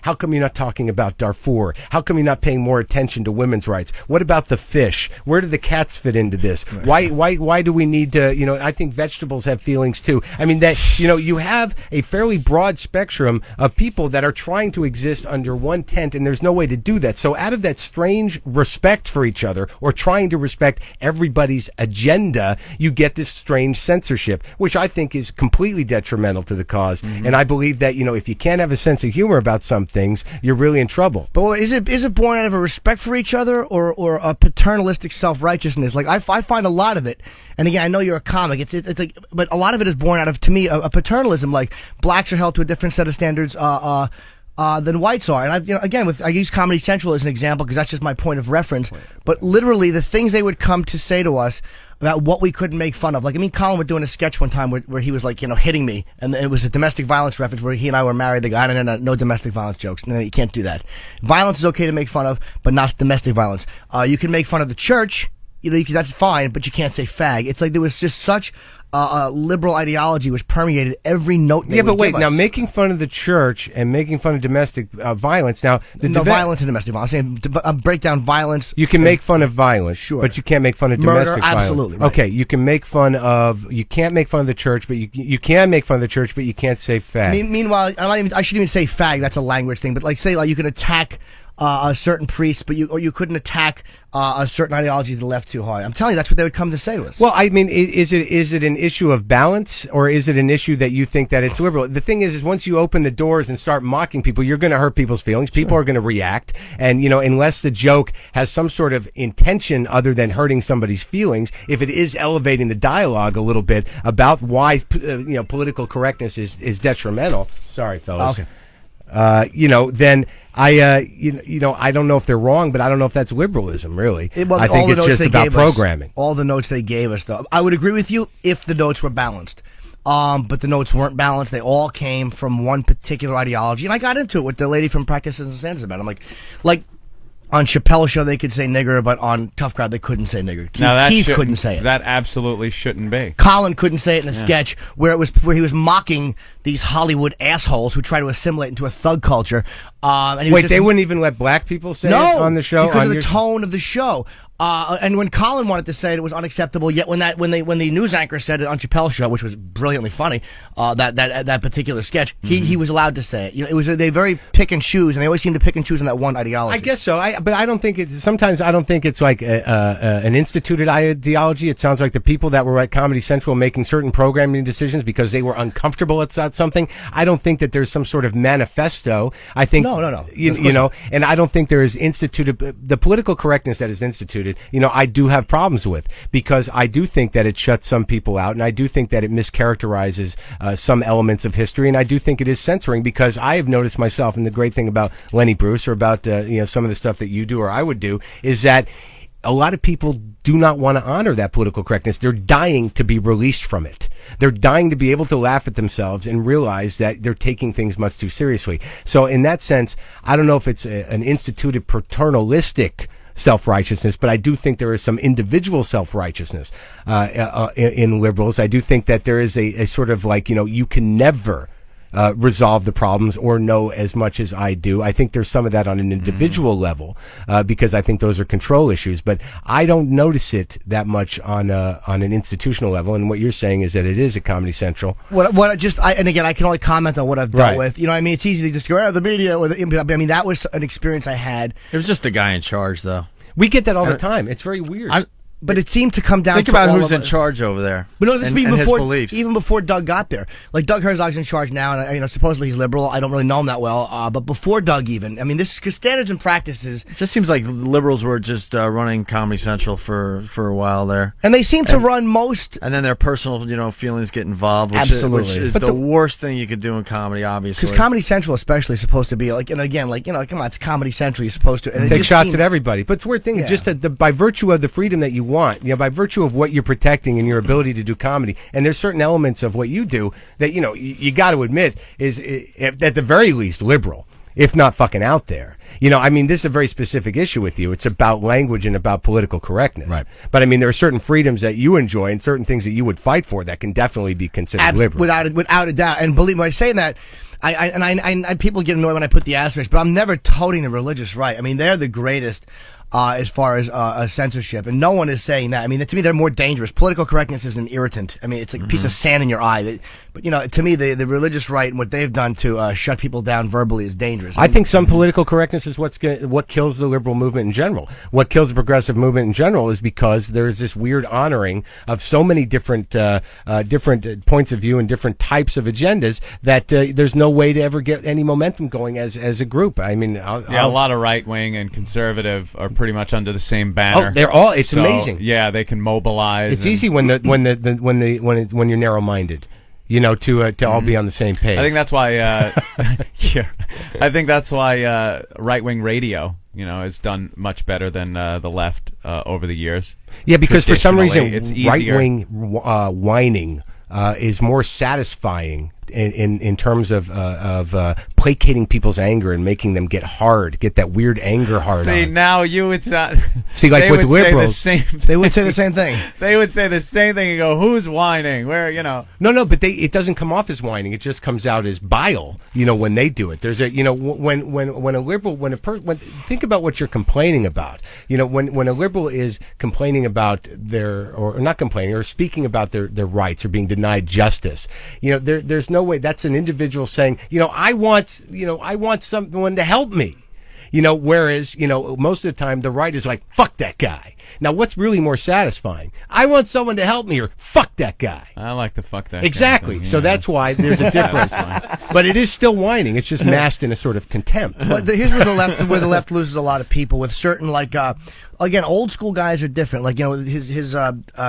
how come you're not talking about Darfur? How come you're not paying more attention to women's rights? What about the fish? Where do the cats fit into this? Right. Why do we need to, I think vegetables have feelings too. I mean that, you have a fairly broad spectrum of people that are trying to exist under one tent, and there's no way to do that. So out of that strange respect for each other, or trying to respect everybody's agenda, you get this strange censorship, which I think is completely detrimental to the cause. Mm-hmm. And I believe that, if you can't have a sense of humor about some things, you're really in trouble. But is it born out of a respect for each other, or a paternalistic self-righteousness? Like I find a lot of it, and again, I know you're a comic, it's like, but a lot of it is born out of, to me, a paternalism. Like blacks are held to a different set of standards than whites are. And I use Comedy Central as an example because that's just my point of reference. But literally, the things they would come to say to us about what we couldn't make fun of. Like, Colin was doing a sketch one time where he was like, hitting me, and it was a domestic violence reference where he and I were married. The guy, no domestic violence jokes. No, you can't do that. Violence is okay to make fun of, but not domestic violence. You can make fun of the church. That's fine, but you can't say fag. It's like there was just such liberal ideology which permeated every note. Yeah, but wait, now making fun of the church and making fun of domestic violence. Now, violence and domestic violence. I'm saying break down violence. You can make fun of violence, sure, but you can't make fun of domestic violence. Absolutely. Right. Okay, you can make fun of. You can't make fun of the church, but you can make fun of the church, but you can't say fag. Meanwhile, I shouldn't even say fag. That's a language thing. But you can attack a certain priest, but you couldn't attack a certain ideology to the left too hard. I'm telling you, that's what they would come to say to us. Well, is it an issue of balance, or is it an issue that you think that it's liberal? The thing is once you open the doors and start mocking people, you're going to hurt people's feelings. People are going to react, and unless the joke has some sort of intention other than hurting somebody's feelings, if it is elevating the dialogue a little bit about why political correctness is detrimental. Sorry, fellas. Okay. Then I don't know if they're wrong, but I don't know if that's liberalism, really. I think it's just about programming. All the notes they gave us, though, I would agree with you if the notes were balanced. But the notes weren't balanced. They all came from one particular ideology, and I got into it with the lady from Practices and Standards about it. I'm like. On Chappelle's show, they could say nigger, but on Tough Crowd, they couldn't say nigger. Keith couldn't say it. That absolutely shouldn't be. Colin couldn't say it in a sketch where he was mocking these Hollywood assholes who try to assimilate into a thug culture. Wait, they wouldn't even let black people say it on the show? Because of the tone of the show. And when Colin wanted to say it, it was unacceptable. Yet when the news anchor said it on Chappelle's show, which was brilliantly funny, that particular sketch, he was allowed to say it. They very pick and choose, and they always seem to pick and choose on that one ideology. I guess so. But I don't think sometimes I don't think it's like an instituted ideology. It sounds like the people that were at Comedy Central making certain programming decisions because they were uncomfortable about something. I don't think that there's some sort of manifesto. I think no. And I don't think there is instituted the political correctness that is instituted instituted, I do have problems with, because I do think that it shuts some people out, and I do think that it mischaracterizes some elements of history, and I do think it is censoring, because I have noticed myself, and the great thing about Lenny Bruce, or about some of the stuff that you do or I would do, is that a lot of people do not want to honor that political correctness. They're dying to be released from it. They're dying to be able to laugh at themselves and realize that they're taking things much too seriously. So in that sense, I don't know if it's an instituted paternalistic self-righteousness, but I do think there is some individual self-righteousness in liberals. I do think that there is a sort of like, you can never resolve the problems or know as much as I do. I think there's some of that on an individual level, because I think those are control issues, but I don't notice it that much on an institutional level. And what you're saying is that it is at Comedy Central. And again, I can only comment on what I've dealt with. It's easy to just go, the media, that was an experience I had. It was just the guy in charge, though. We get that all the time. It's very weird. But it seemed to come down to think about who's in charge over there. But no, this and his beliefs. Even before Doug got there. Like, Doug Herzog's in charge now, and supposedly he's liberal. I don't really know him that well. But before Doug even, this is because standards and practices. It just seems like liberals were just running Comedy Central for a while there. And they seem to run most. And then their personal, feelings get involved. Absolutely. Which is the worst thing you could do in comedy, obviously. Because Comedy Central especially is supposed to be come on, it's Comedy Central. You're supposed to take shots at everybody. But it's a weird thing. Just that by virtue of the freedom that you want, by virtue of what you're protecting and your ability to do comedy, and there's certain elements of what you do that you got to admit is at the very least liberal, if not fucking out there. This is a very specific issue with you. It's about language and about political correctness. Right. But there are certain freedoms that you enjoy and certain things that you would fight for that can definitely be considered liberal. Without a doubt. And believe me, when I say that, I people get annoyed when I put the asterisk, but I'm never toting the religious right. They're the greatest. As far as censorship, and no one is saying that. To me, they're more dangerous. Political correctness is an irritant. It's like a piece of sand in your eye. But to me, the religious right and what they've done to shut people down verbally is dangerous. I think some political correctness is what kills the liberal movement in general. What kills the progressive movement in general is because there is this weird honoring of so many different points of view and different types of agendas that there's no way to ever get any momentum going as a group. A lot of right wing and conservative are pretty much under the same banner. Oh, they're all. It's amazing. Yeah, they can mobilize. It's easy when you're narrow minded. To all be on the same page. I think that's why. I think that's why right wing radio, has done much better than the left over the years. Yeah, because for some reason, right wing whining is more satisfying in terms of placating people's anger and making them get that weird anger hard. See, now it's not. See, like with liberals, they would say the same thing. They would say the same thing and go, "Who's whining?" Where No, but it doesn't come off as whining. It just comes out as bile. When they do it, there's a when a liberal think about what you're complaining about. When a liberal is complaining about or not complaining or speaking about their rights or being denied justice, there's no way that's an individual saying, I want someone to help me. Whereas, most of the time the right is like, fuck that guy. Now, what's really more satisfying? I want someone to help me, or fuck that guy. I like to fuck that exactly. guy. So that's why there's a difference. But it is still whining. It's just masked in a sort of contempt. But here's where the left loses a lot of people with certain, again, old school guys are different. His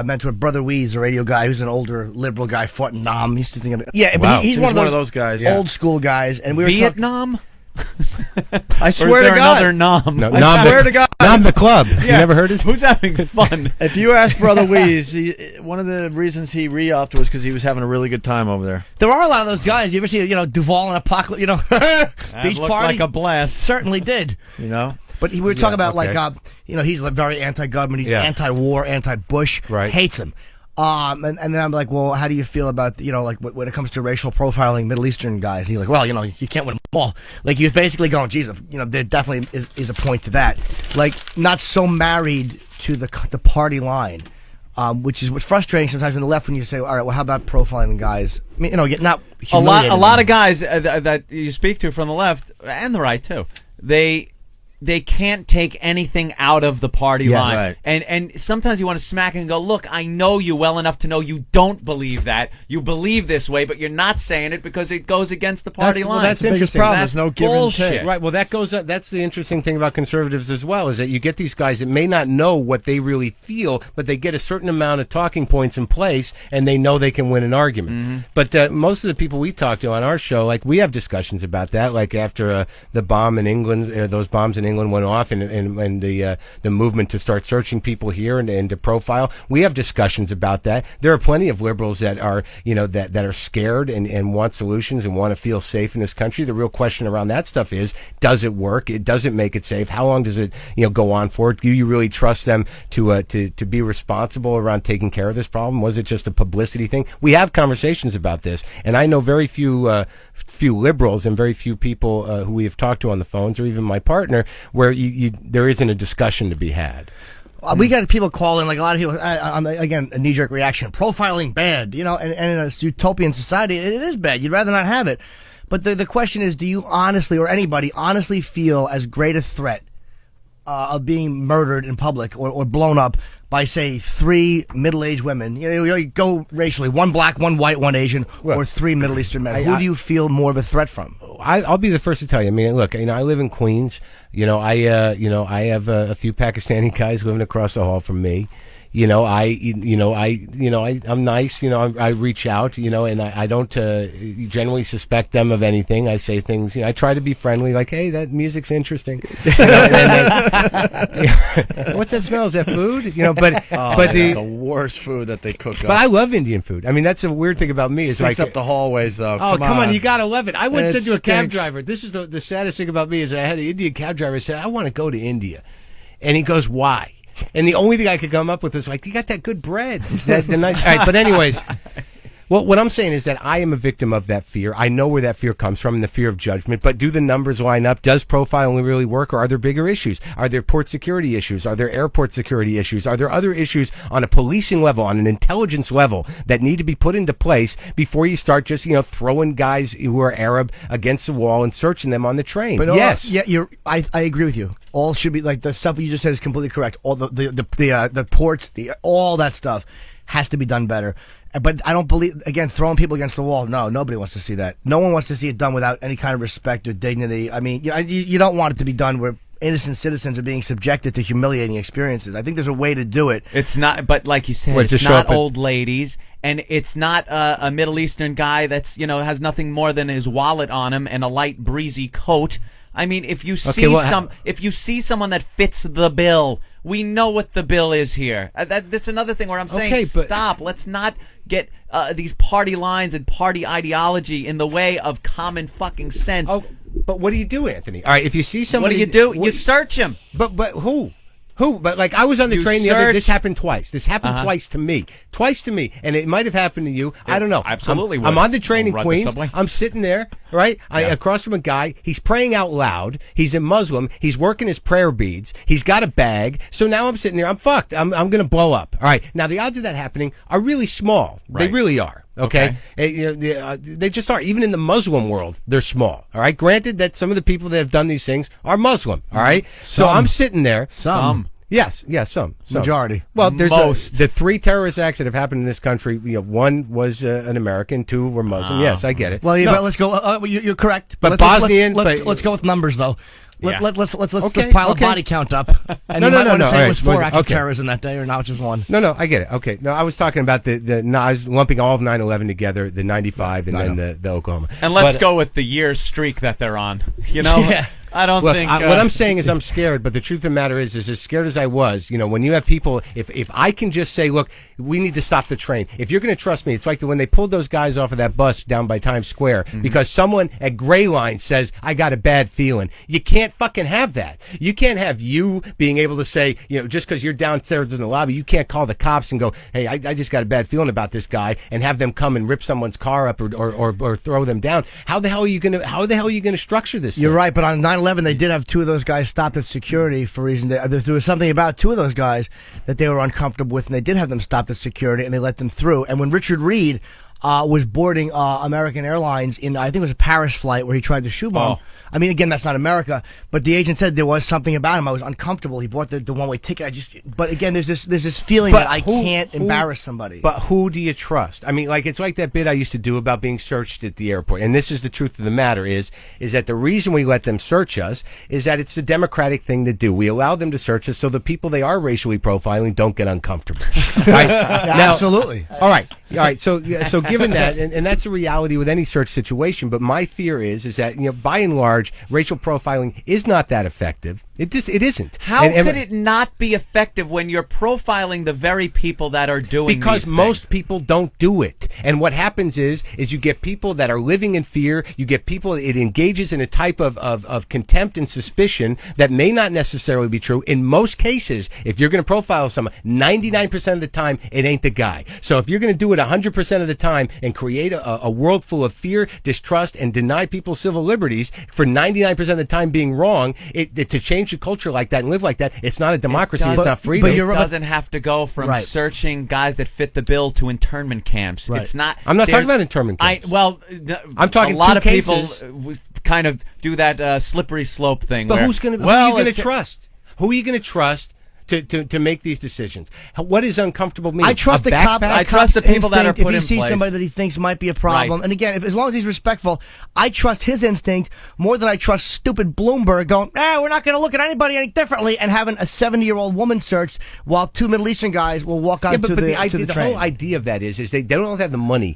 mentor, Brother Weeze, a radio guy who's an older liberal guy, fought in Nam. He's but he's one of those guys, old school guys. And we were Vietnam. I swear to God. Another Nom. No, I swear to God. Nom the club. Yeah. You never heard it? Who's having fun? If you ask Brother Weeze, one of the reasons he re-upped was because he was having a really good time over there. There are a lot of those guys. You ever see, Duval and Apocalypse, beach looked party? like a blast. Certainly did. But we were talking about, he's very anti-government. He's anti-war, anti-Bush. Right. Hates him. And then I'm like, well, how do you feel about, when it comes to racial profiling Middle Eastern guys? And he's like, well, you can't win them all. He was basically going, Jesus, there definitely is a point to that. Not so married to the party line, which is what's frustrating sometimes on the left when you say, all right, well, how about profiling guys? Not a lot of guys that you speak to from the left and the right too. They they can't take anything out of the party line. Right. And sometimes you want to smack and go, look, I know you well enough to know you don't believe that. You believe this way, but you're not saying it because it goes against the party line. Well, that's the biggest interesting. problem. That's There's no give and take. Right. Well, that goes. That's the interesting thing about conservatives as well, is that you get these guys that may not know what they really feel, but they get a certain amount of talking points in place, and they know they can win an argument. But most of the people we talk to on our show, like, we have discussions about that. Like after the bomb in England, those bombs in England went off, and the movement to start searching people here and to profile, we have discussions about that. There are plenty of liberals that are, that are scared and want solutions and want to feel safe in this country. The real question around that stuff is, does it work? It doesn't make it safe. How long does it, go on for? Do you really trust them to be responsible around taking care of this problem? Was it just a publicity thing? We have conversations about this, and I know very few liberals and very few people who we have talked to on the phones, or even my partner, where there isn't a discussion to be had. We got people calling, like a lot of people, again, a knee-jerk reaction, profiling bad, and in a utopian society, it is bad. You'd rather not have it. But the question is, do you honestly, or anybody, honestly feel as great a threat of being murdered in public or blown up by, say, 3 middle-aged women? You go racially, 1 black, 1 white, 1 Asian, or 3 Middle Eastern men. Who do you feel more of a threat from? I'll be the first to tell you. I mean, look, I live in Queens. I have a few Pakistani guys living across the hall from me. I'm nice. I reach out. And I don't generally suspect them of anything. I say things. I try to be friendly, like, hey, that music's interesting. What's that smell? Is that food? But the worst food that they cook up. But I love Indian food. I mean, that's a weird thing about me. It's Stinks like up the hallways, though. Oh, come on, you gotta love it. I once And said it to a cab stinks. driver, this is the saddest thing about me, is I had an Indian cab driver say, I want to go to India. And he goes, why? And the only thing I could come up with was like, you got that good bread. All right, but anyways, well, what I'm saying is that I am a victim of that fear. I know where that fear comes from, and the fear of judgment. But do the numbers line up? Does profiling really work, or are there bigger issues? Are there port security issues? Are there airport security issues? Are there other issues on a policing level, on an intelligence level, that need to be put into place before you start just, throwing guys who are Arab against the wall and searching them on the train? But yes. I agree with you. All should be, like, the stuff you just said is completely correct. All the ports, all that stuff has to be done better. But I don't believe, again, throwing people against the wall. No, nobody wants to see that. No one wants to see it done without any kind of respect or dignity. I mean, you don't want it to be done where innocent citizens are being subjected to humiliating experiences. I think there's a way to do it. It's not, but like you said, it's not old ladies, and it's not a Middle Eastern guy that's, has nothing more than his wallet on him and a light breezy coat. I mean, if you see someone that fits the bill, we know what the bill is here. That's another thing where I'm saying, stop. Let's not get these party lines and party ideology in the way of common fucking sense. Oh, but what do you do, Anthony? All right, if you see somebody, what do? You search him. But who? Who? But like, I was on the train the other day. This happened twice. This happened twice to me. Twice to me. And it might have happened to you. I don't know. Absolutely. I'm on the train in Queens. I'm sitting there, right? Across from a guy. He's praying out loud. He's a Muslim. He's working his prayer beads. He's got a bag. So now I'm sitting there. I'm fucked. I'm going to blow up. All right. Now, the odds of that happening are really small. Right. They really are. Okay. They just are. Even in the Muslim world, they're small. All right. Granted that some of the people that have done these things are Muslim. All right. So I'm sitting there. Some. Yes, some. Majority. Well, there's the 3 terrorist acts that have happened in this country. One was an American, 2 were Muslim. Yes, I get it. Well, but let's go. You're correct. But Bosnian. Let's go with numbers, though. Let's Okay, pile a body count up. And No. Say it was 4 acts of Okay. terrorism that day, or now it's just 1. No, I get it. Okay. No, I was talking about I was lumping all of 9/11 together, the 95 and then the Oklahoma. And let's go with the year streak that they're on. Yeah. I don't think. What I'm saying is I'm scared, but the truth of the matter is as scared as I was, when you have people, if I can just say, look, we need to stop the train. If you're going to trust me, it's like when they pulled those guys off of that bus down by Times Square because someone at Gray Line says, I got a bad feeling. You can't fucking have that. You can't have you being able to say, just because you're downstairs in the lobby, you can't call the cops and go, hey, I just got a bad feeling about this guy, and have them come and rip someone's car up or throw them down. How the hell are you going to structure this? You're right, but on 9/11, they did have 2 of those guys stopped at security for a reason. There was something about 2 of those guys that they were uncomfortable with, and they did have them stopped at security, and they let them through. And when Richard Reed was boarding American Airlines in, I think it was a Paris flight where he tried to shoe bomb. I mean, again, that's not America, but the agent said there was something about him. I was uncomfortable. He bought the one-way ticket. But again, there's this feeling that I can't embarrass somebody. But who do you trust? I mean, like, it's like that bit I used to do about being searched at the airport. And this is the truth of the matter is that the reason we let them search us is that it's the democratic thing to do. We allow them to search us so the people they are racially profiling don't get uncomfortable. Right? Now, absolutely. All right. So given that, and that's the reality with any search situation. But my fear is that, by and large, racial profiling is not that effective. It isn't. How could it not be effective when you're profiling the very people that are doing because these most things? People don't do it. And what happens is you get people that are living in fear. You get people, it engages in a type of contempt and suspicion that may not necessarily be true. In most cases, if you're going to profile someone, 99% of the time, it ain't the guy. So if you're going to do it 100% of the time and create a world full of fear, distrust, and deny people civil liberties for 99% of the time being wrong, to change a culture like that and live like that, it's not a democracy. It's not freedom. But it doesn't have to go from searching guys that fit the bill to internment camps. It's not. I'm not talking about internment camps. I'm talking a lot of cases. people kind of do that slippery slope thing. But who are you going to trust? Who are you going to trust to make these decisions? What does uncomfortable mean? I trust the cop. I trust the people that are put in place. If he sees somebody that he thinks might be a problem, and again, as long as he's respectful, I trust his instinct more than I trust stupid Bloomberg going, we're not going to look at anybody any differently, and having a 70-year-old woman searched while two Middle Eastern guys will walk on to the train. The whole idea of that is they don't have the money.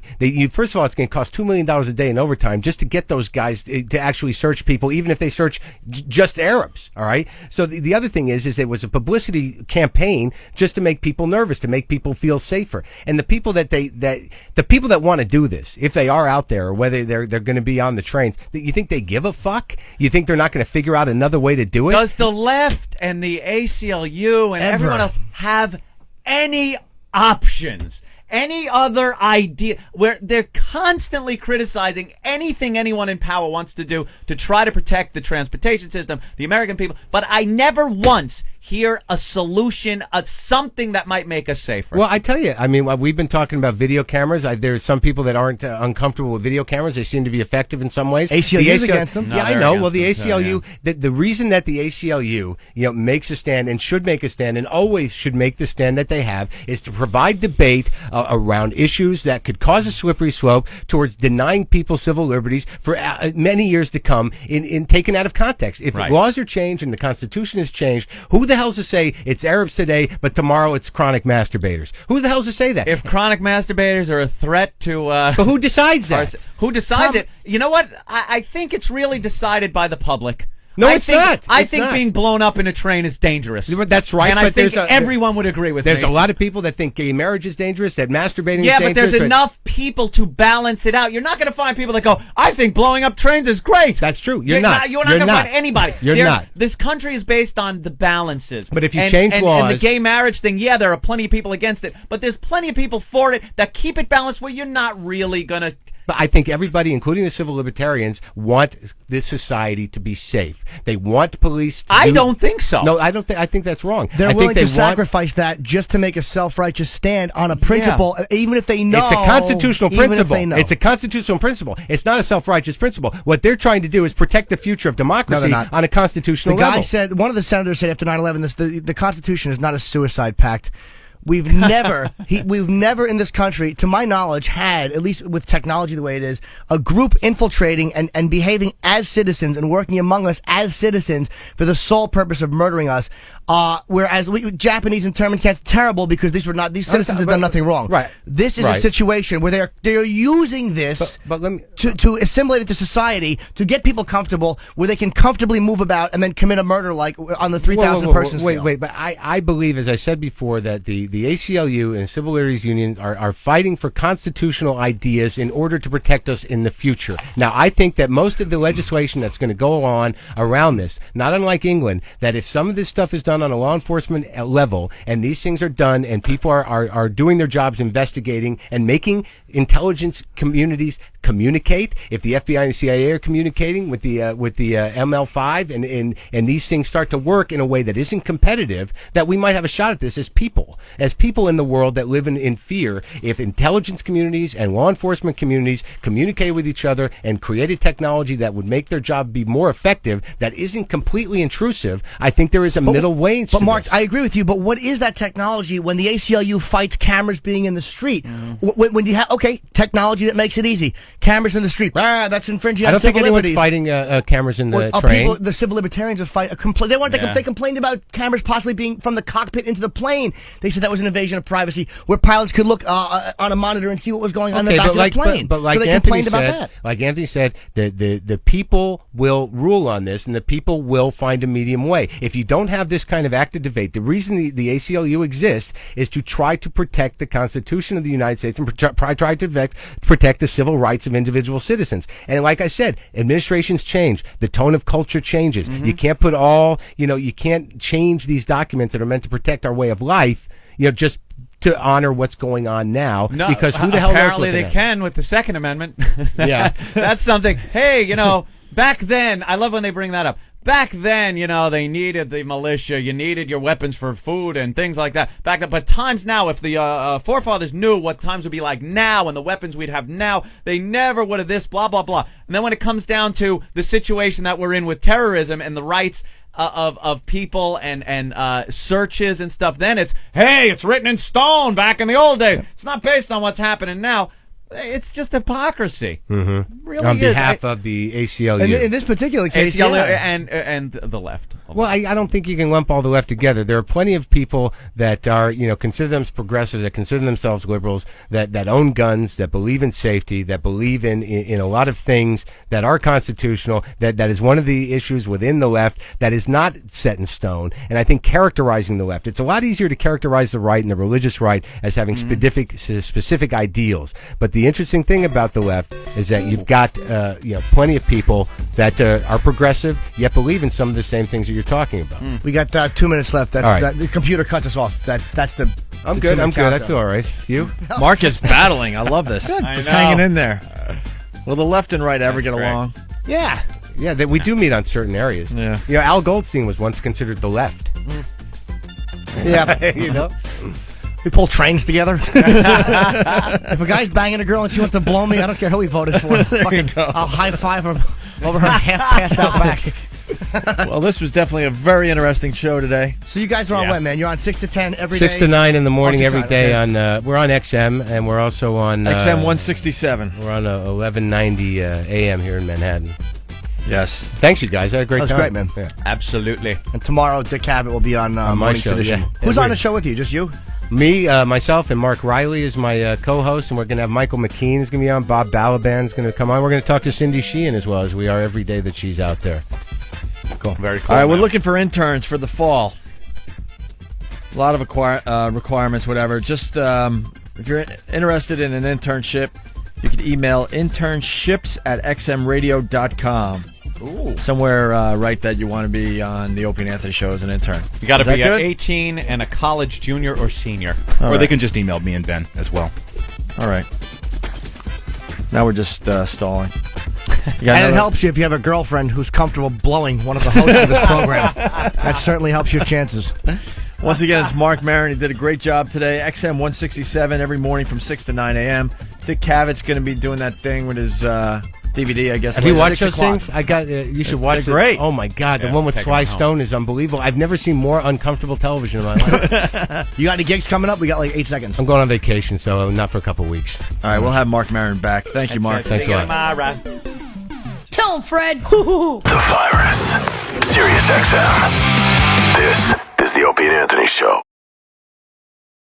First of all, it's going to cost $2 million a day in overtime just to get those guys to actually search people, even if they search just Arabs. All right. So the other thing is it was a publicity campaign just to make people nervous, to make people feel safer. And the people that want to do this, if they are out there or whether they're going to be on the trains, you think they give a fuck? You think they're not going to figure out another way to do it? Does the left and the ACLU and everyone else have any options? Any other idea where they're constantly criticizing anything anyone in power wants to do to try to protect the transportation system, the American people, but I never once hear a solution, something that might make us safer. Well, I tell you, I mean, we've been talking about video cameras. There's some people that aren't uncomfortable with video cameras. They seem to be effective in some ways. ACLU's against them. No, I know. Well, the ACLU, the reason that the ACLU, makes a stand and should make a stand and always should make the stand that they have is to provide debate around issues that could cause a slippery slope towards denying people civil liberties for many years to come in taken out of context. If laws are changed and the Constitution is changed, who the hell's to say it's Arabs today, but tomorrow it's chronic masturbators? Who the hell's to say that? If chronic masturbators are a threat to... but who decides that? Who decides it? You know what? I think it's really decided by the public. No, it's not. I think being blown up in a train is dangerous. That's right. And I think everyone would agree with me. There's a lot of people that think gay marriage is dangerous, that masturbating is dangerous. Yeah, but there's enough people to balance it out. You're not going to find people that go, I think blowing up trains is great. That's true. You're not going to find anybody. You're not. This country is based on the balances. But if you change laws... And the gay marriage thing, there are plenty of people against it. But there's plenty of people for it that keep it balanced where you're not really going to... But I think everybody, including the civil libertarians, want this society to be safe. They want police to I don't think so. No, I don't think. I think that's wrong. They're willing to sacrifice that just to make a self-righteous stand on a principle, even if they know. It's a constitutional principle. It's a constitutional principle. It's not a self-righteous principle. What they're trying to do is protect the future of democracy on a constitutional level. The guy said, one of the senators said after 9/11, the Constitution is not a suicide pact. We've never in this country, to my knowledge, had, at least with technology the way it is, a group infiltrating and behaving as citizens and working among us as citizens for the sole purpose of murdering us. Whereas Japanese internment camps, terrible because these citizens have done nothing wrong. Right. This is a situation where they're using this to assimilate it to society, to get people comfortable, where they can comfortably move about and then commit a murder like on the 3,000 person scale. Wait, but I believe, as I said before, that the ACLU and Civil Liberties Union are fighting for constitutional ideas in order to protect us in the future. Now, I think that most of the legislation that's going to go on around this, not unlike England, that if some of this stuff is done on a law enforcement level and these things are done and people are doing their jobs investigating and making intelligence communities communicate, if the FBI and the CIA are communicating with the ML5, and these things start to work in a way that isn't competitive, that we might have a shot at this as people in the world that live in fear. If intelligence communities and law enforcement communities communicate with each other and created technology that would make their job be more effective, that isn't completely intrusive, I think there is a middle way. But Mark, I agree with you. But what is that technology when the ACLU fights cameras being in the street? When you have technology that makes it easy, cameras in the street, that's infringing on civil liberties. I don't think anyone's fighting cameras in the train. The civil libertarians are fighting. They complained about cameras possibly being from the cockpit into the plane. They said that was an invasion of privacy, where pilots could look on a monitor and see what was going on in the back of the plane. But like Anthony said, the people will rule on this, and the people will find a medium way. If you don't have this kind of active debate, the reason the ACLU exists is to try to protect the Constitution of the United States and try to protect the civil rights of individual citizens. And like I said, administrations change. The tone of culture changes. You can't put you can't change these documents that are meant to protect our way of life, just to honor what's going on now. No, because who the hell knows? Apparently they can with the Second Amendment. Yeah. That's something. Hey, back then, I love when they bring that up. Back then, they needed the militia. You needed your weapons for food and things like that. Back then, but times now, if the forefathers knew what times would be like now and the weapons we'd have now, they never would have this, blah, blah, blah. And then when it comes down to the situation that we're in with terrorism and the rights of people and searches and stuff, then it's, hey, it's written in stone back in the old days. It's not based on what's happening now. It's just hypocrisy. Really on behalf of the ACLU. In this particular case, ACLU and the left. Well, I don't think you can lump all the left together. There are plenty of people that are, consider themselves progressives, that consider themselves liberals, that own guns, that believe in safety, that believe in a lot of things that are constitutional, that is one of the issues within the left that is not set in stone. And I think characterizing the left, it's a lot easier to characterize the right and the religious right as having specific ideals. But the interesting thing about the left is that you've got plenty of people that are progressive yet believe in some of the same things that you're talking about. We got 2 minutes left. All right. The computer cuts us off. That's the. I'm good. I feel all right. You? Mark is battling. I love this. Just hanging in there. Will the left and right ever get along? Yeah. Yeah, we do meet on certain areas. Yeah. Al Goldstein was once considered the left. Yeah. We pull trains together. If a guy's banging a girl and she wants to blow me, I don't care who he voted for. I'll high five her over her half passed out back. Well, this was definitely a very interesting show today. So you guys are on when, man? You're on 6 to 10 every day? 6 to 9 in the morning every day. Okay. We're on XM, and we're also on XM 167. We're on 1190 AM here in Manhattan. Yes. Thanks, you guys. I had a great time. That was great, man. Yeah. Absolutely. And tomorrow, Dick Cavett will be on my show. Edition. Yeah. Who's on the show with you? Just you? Me, myself, and Mark Riley is my co-host, and we're going to have Michael McKean is going to be on. Bob Balaban is going to come on. We're going to talk to Cindy Sheehan as well, as we are every day that she's out there. Cool. Very cool. All right, we're looking for interns for the fall. A lot of requirements, whatever. Just if you're interested in an internship, you can email internships@xmradio.com. Ooh. Somewhere write that you want to be on the Opie and Anthony show as an intern. You got to be 18 and a college junior or senior. Or they can just email me and Ben as well. All right. Now we're just stalling. And it helps you if you have a girlfriend who's comfortable blowing one of the hosts of this program. That certainly helps your chances. Once again, it's Marc Maron. He did a great job today. XM 167 every morning from 6 to 9 a.m. Dick Cavett's going to be doing that thing with his DVD, I guess. Have you watched those things? You should watch it. Great. Oh, my God. The one with Sly Stone is unbelievable. I've never seen more uncomfortable television in my life. You got any gigs coming up? We got like 8 seconds. I'm going on vacation, so not for a couple of weeks. All right, we'll have Marc Maron back. Thank you, Mark. Thanks a lot. Tell him, Fred. The Virus. Sirius XM. This is the Opie and Anthony Show.